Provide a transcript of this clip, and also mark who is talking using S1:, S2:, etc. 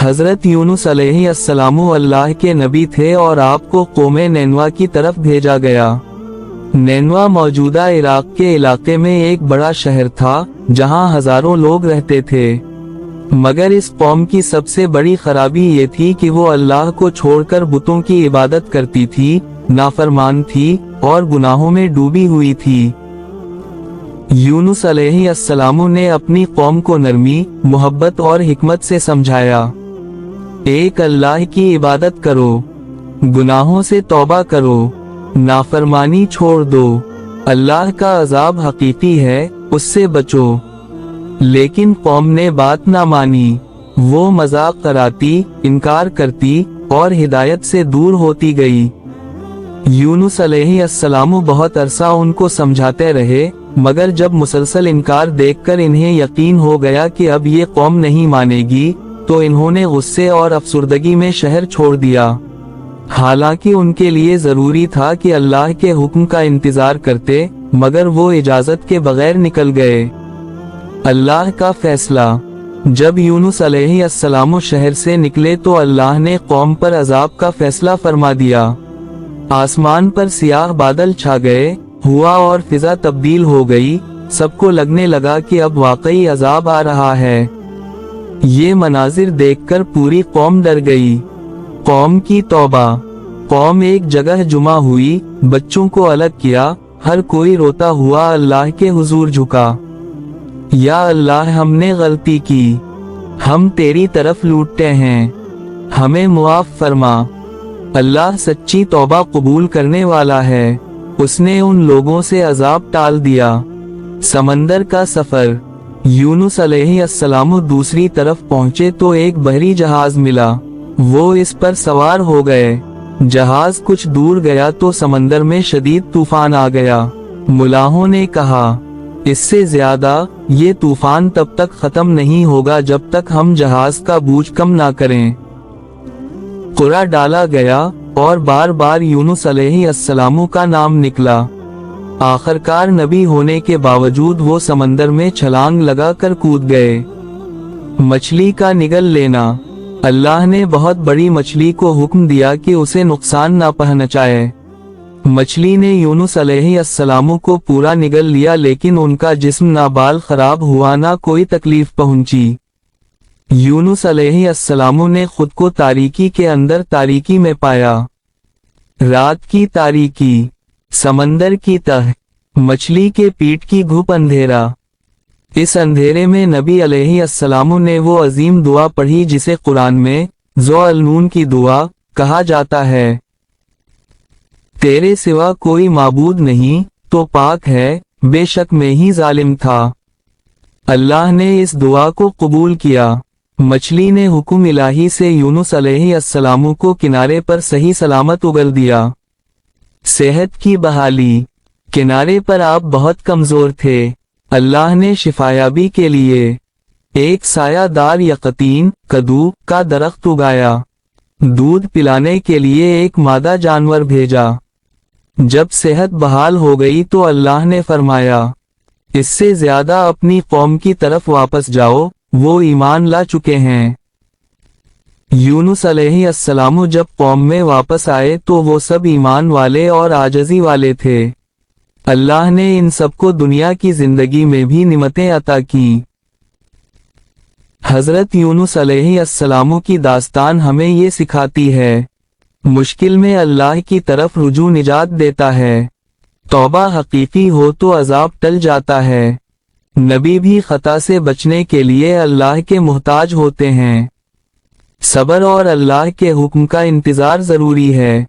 S1: حضرت یونس علیہ السلام اللہ کے نبی تھے اور آپ کو قوم نینوا کی طرف بھیجا گیا۔ نینوا موجودہ عراق کے علاقے میں ایک بڑا شہر تھا جہاں ہزاروں لوگ رہتے تھے، مگر اس قوم کی سب سے بڑی خرابی یہ تھی کہ وہ اللہ کو چھوڑ کر بتوں کی عبادت کرتی تھی، نافرمان تھی اور گناہوں میں ڈوبی ہوئی تھی۔ یونس علیہ السلام نے اپنی قوم کو نرمی، محبت اور حکمت سے سمجھایا، ایک اللہ کی عبادت کرو، گناہوں سے توبہ کرو، نافرمانی چھوڑ دو، اللہ کا عذاب حقیقی ہے، اس سے بچو۔ لیکن قوم نے بات نہ مانی، وہ مذاق کراتی، انکار کرتی اور ہدایت سے دور ہوتی گئی۔ یونس علیہ السلام بہت عرصہ ان کو سمجھاتے رہے، مگر جب مسلسل انکار دیکھ کر انہیں یقین ہو گیا کہ اب یہ قوم نہیں مانے گی، تو انہوں نے غصے اور افسردگی میں شہر چھوڑ دیا۔ حالانکہ ان کے لیے ضروری تھا کہ اللہ کے حکم کا انتظار کرتے، مگر وہ اجازت کے بغیر نکل گئے۔ اللہ کا فیصلہ۔ جب یونس علیہ السلام شہر سے نکلے تو اللہ نے قوم پر عذاب کا فیصلہ فرما دیا۔ آسمان پر سیاہ بادل چھا گئے، ہوا اور فضا تبدیل ہو گئی، سب کو لگنے لگا کہ اب واقعی عذاب آ رہا ہے۔ یہ مناظر دیکھ کر پوری قوم ڈر گئی۔ قوم کی توبہ۔ قوم ایک جگہ جمع ہوئی، بچوں کو الگ کیا، ہر کوئی روتا ہوا اللہ کے حضور جھکا۔ یا اللہ، ہم نے غلطی کی، ہم تیری طرف لوٹتے ہیں، ہمیں معاف فرما۔ اللہ سچی توبہ قبول کرنے والا ہے، اس نے ان لوگوں سے عذاب ٹال دیا۔ سمندر کا سفر۔ یونس علیہ السلام دوسری طرف پہنچے تو ایک بحری جہاز ملا، وہ اس پر سوار ہو گئے۔ جہاز کچھ دور گیا تو سمندر میں شدید طوفان آ گیا۔ ملاحوں نے کہا، اس سے زیادہ یہ طوفان تب تک ختم نہیں ہوگا جب تک ہم جہاز کا بوجھ کم نہ کریں۔ قرعہ ڈالا گیا اور بار بار یونس علیہ السلام کا نام نکلا۔ آخرکار نبی ہونے کے باوجود وہ سمندر میں چھلانگ لگا کر کود گئے۔ مچھلی کا نگل لینا۔ اللہ نے بہت بڑی مچھلی کو حکم دیا کہ اسے نقصان نہ پہنچائے۔ مچھلی نے یونس علیہ السلام کو پورا نگل لیا، لیکن ان کا جسم نہ بال خراب ہوا نہ کوئی تکلیف پہنچی۔ یونس علیہ السلام نے خود کو تاریکی کے اندر تاریکی میں پایا۔ رات کی تاریکی، سمندر کی تہ، مچھلی کے پیٹ کی گھپ اندھیرا۔ اس اندھیرے میں نبی علیہ السلام نے وہ عظیم دعا پڑھی جسے قرآن میں ذو النون کی دعا کہا جاتا ہے۔ تیرے سوا کوئی معبود نہیں، تو پاک ہے، بے شک میں ہی ظالم تھا۔ اللہ نے اس دعا کو قبول کیا۔ مچھلی نے حکم الہی سے یونس علیہ السلام کو کنارے پر صحیح سلامت اگل دیا۔ صحت کی بحالی۔ کنارے پر آپ بہت کمزور تھے، اللہ نے شفایابی کے لیے ایک سایہ دار یقطین کدو کا درخت اگایا۔ دودھ پلانے کے لیے ایک مادہ جانور بھیجا۔ جب صحت بحال ہو گئی تو اللہ نے فرمایا، اس سے زیادہ اپنی قوم کی طرف واپس جاؤ، وہ ایمان لا چکے ہیں۔ یونس علیہ السلام جب قوم میں واپس آئے تو وہ سب ایمان والے اور عاجزی والے تھے۔ اللہ نے ان سب کو دنیا کی زندگی میں بھی نعمتیں عطا کی۔ حضرت یونس علیہ السلام کی داستان ہمیں یہ سکھاتی ہے، مشکل میں اللہ کی طرف رجوع نجات دیتا ہے۔ توبہ حقیقی ہو تو عذاب ٹل جاتا ہے۔ نبی بھی خطا سے بچنے کے لیے اللہ کے محتاج ہوتے ہیں۔ صبر اور اللہ کے حکم کا انتظار ضروری ہے۔